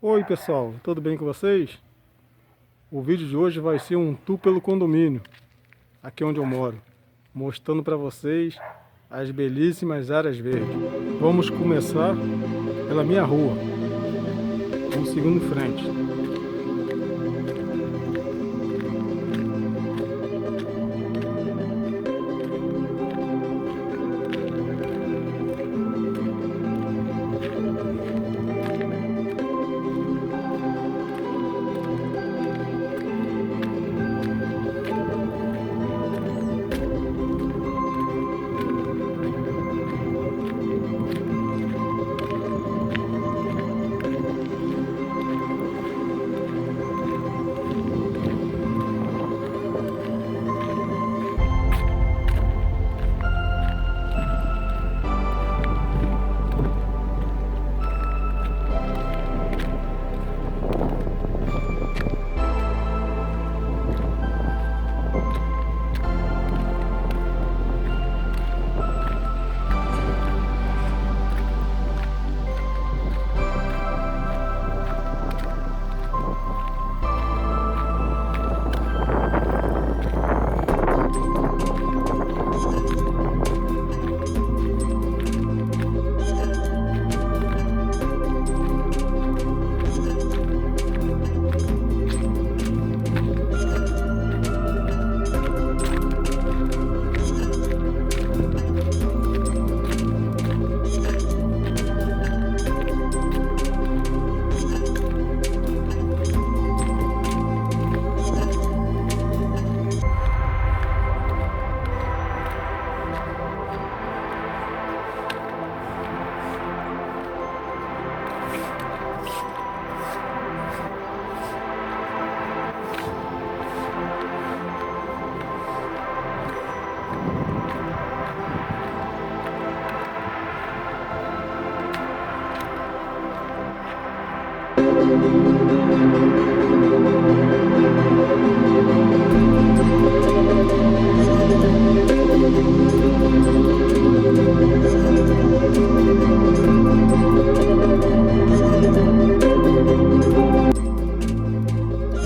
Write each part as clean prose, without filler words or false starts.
Oi pessoal, tudo bem com vocês? O vídeo de hoje vai ser um tour pelo condomínio, aqui onde eu moro, mostrando para vocês as belíssimas áreas verdes. Vamos começar pela minha rua, vamos seguindo em frente.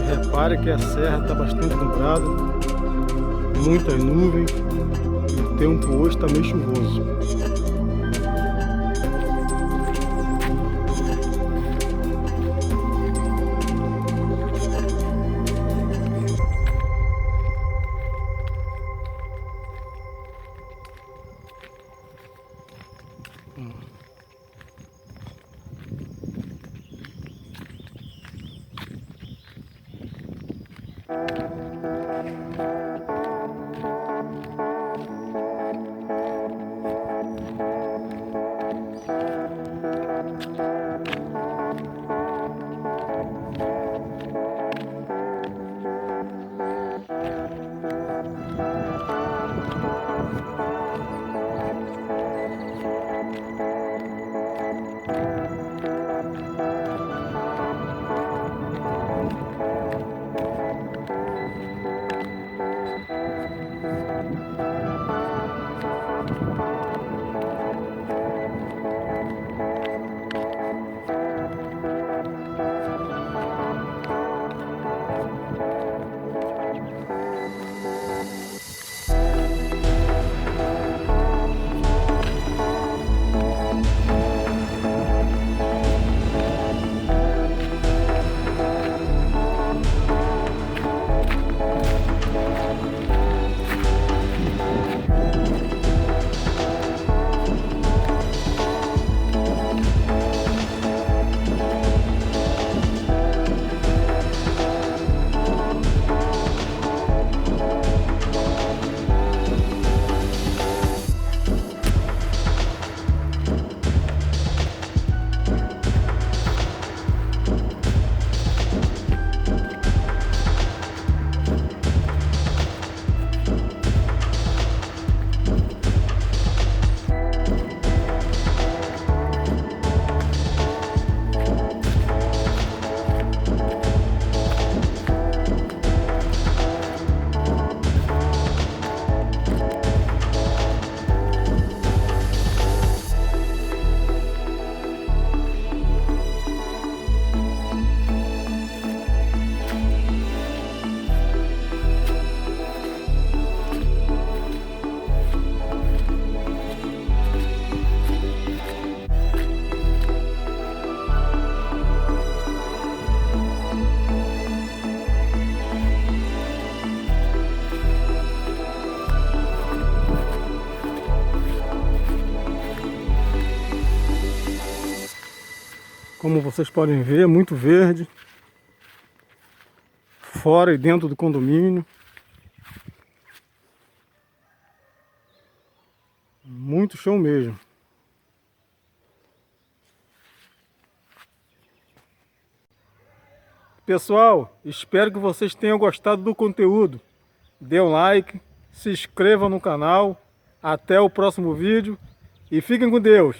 Repare que a serra está bastante nublada, muitas nuvens e o tempo hoje está meio chuvoso. Como vocês podem ver, é muito verde. Fora e dentro do condomínio. Muito show mesmo. Pessoal, espero que vocês tenham gostado do conteúdo. Dê um like, se inscreva no canal. Até o próximo vídeo e fiquem com Deus.